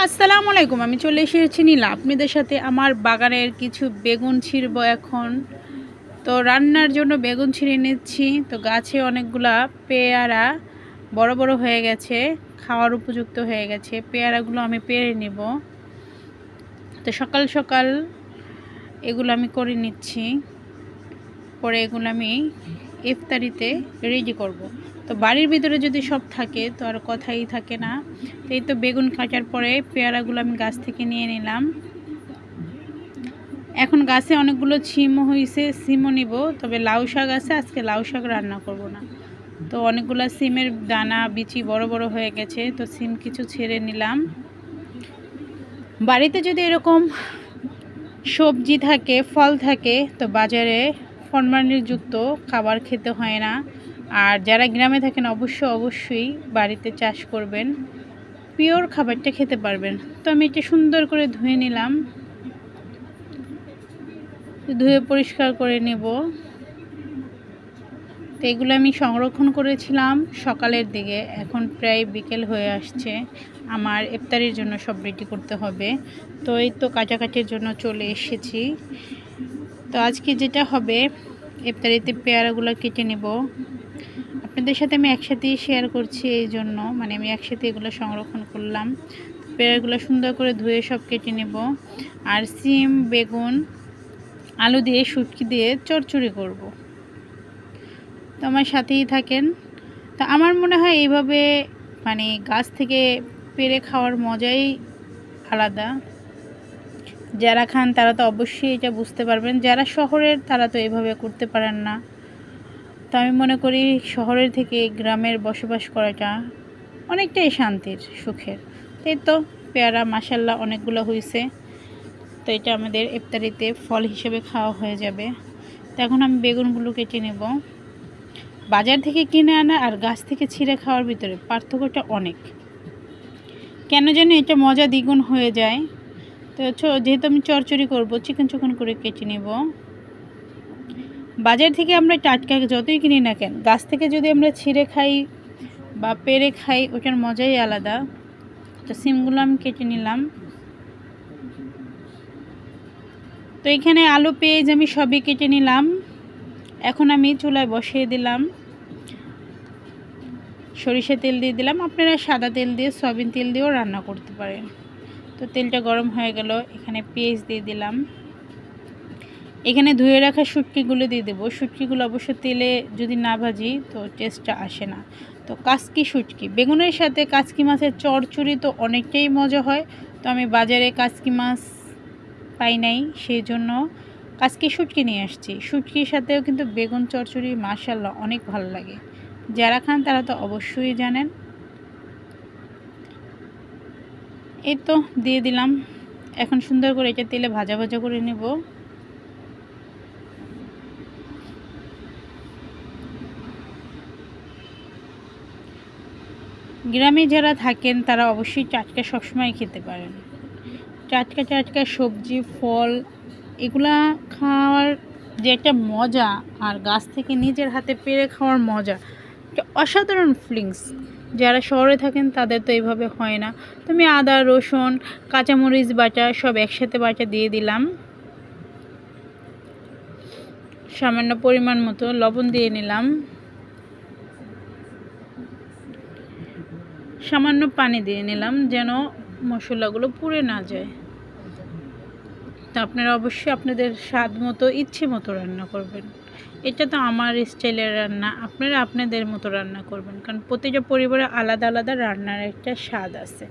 আসসালামু আলাইকুম। আমি চলে এসেছি নীলা আপনাদের সাথে আমার বাগানের কিছু বেগুন ছিঁড়ব এখন। তো রান্নার জন্য বেগুন ছিঁড়ে নিচ্ছি। তো গাছে অনেকগুলা পেয়ারা বড় বড় হয়ে গেছে, খাওয়ার উপযুক্ত হয়ে গেছে। পেয়ারাগুলো আমি পেড়ে নেব। তো সকাল সকাল এগুলো আমি করে নিচ্ছি, পরে এগুলো আমি ইফতারিতে রেডি করব। তো বাড়ির ভিতরে যদি সব থাকে তো আর কথাই থাকে না। তো এই তো বেগুন কাটার পরে পেয়ারাগুলো আমি গাছ থেকে নিয়ে নিলাম। এখন গাছে অনেকগুলো ছিমও হয়েছে, সিমও নিব। তবে লাউ শাক আছে, আজকে লাউ শাক রান্না করব না। তো অনেকগুলো সিমের দানা বিচি বড় বড় হয়ে গেছে, তো সিম কিছু ছেড়ে নিলাম। বাড়িতে যদি এরকম সবজি থাকে, ফল থাকে, তো বাজারে ফরমালিনযুক্ত খাবার খেতে হয় না। আর যারা গ্রামে থাকেন অবশ্যই বাড়িতে চাষ করবেন, পিওর খাবারটা খেতে পারবেন। তো আমি এটা সুন্দর করে ধুয়ে নিলাম, ধুয়ে পরিষ্কার করে নেব। তো এগুলো আমি সংরক্ষণ করেছিলাম সকালের দিকে, এখন প্রায় বিকেল হয়ে আসছে। আমার ইফতারির জন্য সব রেডি করতে হবে। তো এই তো কাটাকাটির জন্য চলে এসেছি। তো আজকে যেটা হবে, ইফতারিতে পেয়ারাগুলো কেটে নেব। আপনাদের সাথে আমি একসাথেই শেয়ার করছি, এই জন্য মানে আমি একসাথে এগুলো সংরক্ষণ করলাম। পেয়ারাগুলো সুন্দর করে ধুয়ে সব কেটে নেব। আর সিম, বেগুন, আলু দিয়ে শুটকি দিয়ে চচ্চড়ি করব। তো আমার সাথেই থাকেন। তো আমার মনে হয় এইভাবে মানে গাছ থেকে পেড়ে খাওয়ার মজাই আলাদা। যারা খান তারা তো অবশ্যই এটা বুঝতে পারবেন, যারা শহরের তারা তো এভাবে করতে পারেন না। তো আমি মনে করি শহরের থেকে গ্রামের বসবাস করাটা অনেকটাই শান্তির, সুখের। এই তো পেয়ারা মাশাল্লাহ অনেকগুলো হয়েছে। তো এটা আমাদের ইফতারিতে ফল হিসেবে খাওয়া হয়ে যাবে। তো এখন আমি বেগুনগুলো কেটে নেব। বাজার থেকে কিনে আনা আর গাছ থেকে ছিঁড়ে খাওয়ার ভিতরে পার্থক্যটা অনেক, কেন যেন এটা মজা দ্বিগুণ হয়ে যায়। তো যেহেতু আমি চচ্চড়ি করব, চিকন চিকন করে কেটে নেব। বাজার থেকে আমরা টাটকা যতই কিনি না কেন, গাছ থেকে যদি আমরা ছিঁড়ে খাই বা পেড়ে খাই, ওটার মজাই আলাদা। তো সিমগুলো আমি কেটে নিলাম। তো এখানে আলু, পেঁয়াজ আমি সবই কেটে নিলাম। এখন আমি চুলায় বসিয়ে দিলাম, সরিষা তেল দিয়ে দিলাম। আপনারা সাদা তেল দিয়ে, সয়াবিন তেল দিয়েও রান্না করতে পারেন। তো তেলটা গরম হয়ে গেল, এখানে পেঁয়াজ দিয়ে দিলাম। এখানে ধুয়ে রাখা শুটকিগুলো দিয়ে দেবো। শুটকিগুলো অবশ্য তেলে যদি না ভাজি তো টেস্টটা আসে না। তো কাচকি শুটকি, বেগুনের সাথে কাচকি মাছের চচ্চড়ি তো অনেকটাই মজা হয়। তো আমি বাজারে কাচকি মাছ পাই নাই, সেই জন্য কাচকি শুটকি নিয়ে আসছি। শুটকির সাথেও কিন্তু বেগুন চচ্চড়ি মাশাআল্লাহ অনেক ভালো লাগে। যারা খান তারা তো অবশ্যই জানেন। এই তো দিয়ে দিলাম। এখন সুন্দর করে এটা তেলে ভাজা ভাজা করে নেব। গ্রামে যারা থাকেন তারা অবশ্যই টাটকা সবসময় খেতে পারেন। টাটকা টাটকা সবজি, ফল, এগুলা খাওয়ার যে একটা মজা, আর গাছ থেকে নিজের হাতে পেড়ে খাওয়ার মজা, একটা অসাধারণ ফিলিংস। যারা শহরে থাকেন তাদের তো এইভাবে হয় না। তো আমি আদা, রসুন, কাঁচামরিচ বাটা সব একসাথে বাটা দিয়ে দিলাম। সামান্য পরিমাণ মতো লবণ দিয়ে নিলাম। সামান্য পানি দিয়ে নিলাম যেন মশলাগুলো পুড়ে না যায়। তো আপনারা অবশ্যই আপনাদের স্বাদ মতো, ইচ্ছে মতো রান্না করবেন। এটা তো আমার স্টাইলের রান্না, আপনারা আপনাদের মতো রান্না করবেন, কারণ প্রতিটা পরিবারে আলাদা আলাদা রান্নার একটা স্বাদ আছে।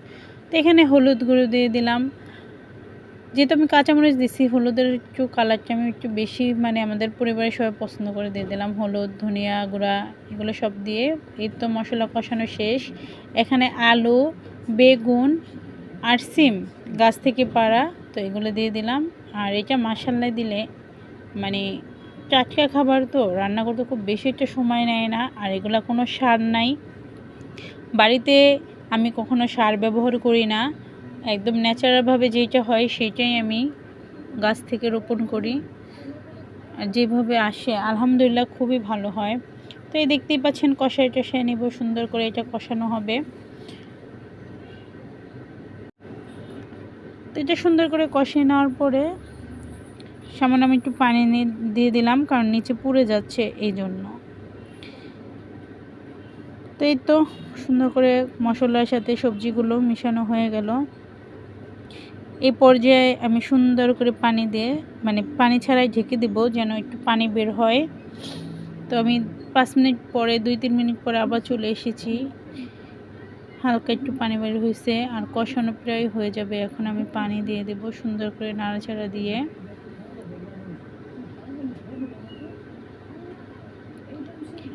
তো এখানে হলুদ গুঁড়ো দিয়ে দিলাম। যেহেতু আমি কাঁচামরিচ দিছি, হলুদের একটু কালারটা আমি একটু বেশি, মানে আমাদের পরিবারের সবাই পছন্দ করে দিয়ে দিলাম। হলুদ, ধনিয়া গুঁড়া এগুলো সব দিয়ে এই তো মশলা কষানো শেষ। এখানে আলু, বেগুন আর সিম গাছ থেকে পাড়া, তো এগুলো দিয়ে দিলাম। আর এটা মাশাল্লাহ দিলে মানে টাটকা খাবার তো রান্না করতে খুব বেশি একটা সময় নেয় না। আর এগুলো কোনো সার নাই, বাড়িতে আমি কখনো সার ব্যবহার করি না। একদম ন্যাচারালভাবে যেটা হয় সেইটাই আমি গাছ থেকে রোপণ করি। আর যেভাবে আসে আলহামদুলিল্লাহ খুবই ভালো হয়। তো এই দেখতেই পাচ্ছেন কষাই টষাই নেব, সুন্দর করে এটা কষানো হবে। তো এটা সুন্দর করে কষিয়ে নেওয়ার পরে সামান্য আমি একটু পানি দিয়ে দিলাম, কারণ নিচে পুড়ে যাচ্ছে এই জন্য। তো এই তো সুন্দর করে মশলার সাথে সবজিগুলো মিশানো হয়ে গেল। এই পর্যায়ে আমি সুন্দর করে পানি দিয়ে, মানে পানি ছাড়াই ঢেকে দিব যেন একটু পানি বের হয়। তো আমি 5 মিনিট পরে, 2-3 মিনিট পরে আবার চলে এসেছি। হালকা একটু পানি বের হয়েছে আর কষানো প্রায় হয়ে যাবে। এখন আমি পানি দিয়ে দেব সুন্দর করে নাড়াচাড়া দিয়ে।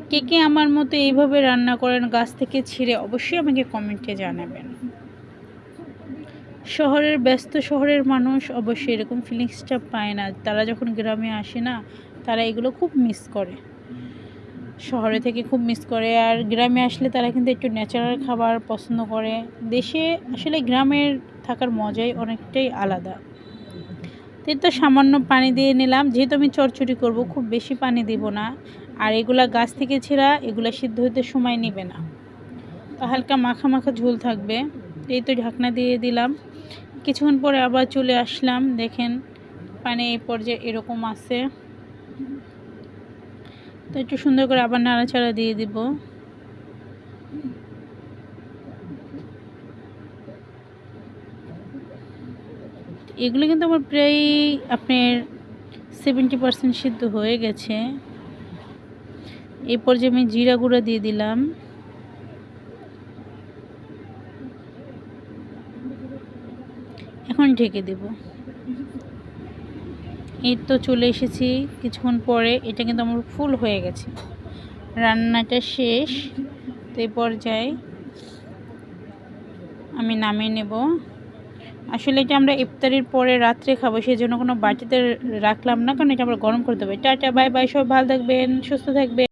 কে কে আমার মতো এইভাবে রান্না করেন গাছ থেকে ছিঁড়ে, অবশ্যই আমাকে কমেন্টে জানাবেন। শহরের মানুষ অবশ্যই এরকম ফিলিংসটা পায় না। তারা যখন গ্রামে আসে না, তারা এগুলো খুব মিস করে, শহরে থেকে খুব মিস করে। আর গ্রামে আসলে তারা কিন্তু একটু ন্যাচারাল খাবার পছন্দ করে। দেশে আসলে গ্রামের থাকার মজাই অনেকটাই আলাদা। তো সামান্য পানি দিয়ে নিলাম, যেহেতু আমি চচ্চড়ি করব, খুব বেশি পানি দিব না। আর এগুলা গাছ থেকে ছেঁড়া, এগুলা সিদ্ধ হতে সময় নেবে না, তো হালকা মাখা মাখা ঝোল থাকবে। এই তো ঢাকনা দিয়ে দিলাম। কিছুক্ষণ পরে আবার চলে আসলাম, দেখেন পানি এই পর্যায়ে এরকম আছে। তো একটু সুন্দর করে আবার নাড়াচাড়া দিয়ে দিব। এগুলো কিন্তু আমার প্রায় আপনার 70% সিদ্ধ হয়ে গেছে। এই পর্যায়ে আমি জিরা গুঁড়া দিয়ে দিলাম। এখন ঢেকে দেব। এই তো চলে এসেছি কিছুক্ষণ পরে, এটা কিন্তু আমার ফুল হয়ে গেছে, রান্নাটা শেষ। তো এই পর্যায়ে আমি নামিয়ে নেব। আসলে এটা আমরা ইফতারির পরে রাত্রে খাবো, সেই জন্য কোনো বাটিতে রাখলাম না, কারণ এটা আমরা গরম করতে হবে। টাটা, বাই বাই, সবাই ভালো থাকবেন, সুস্থ থাকবেন।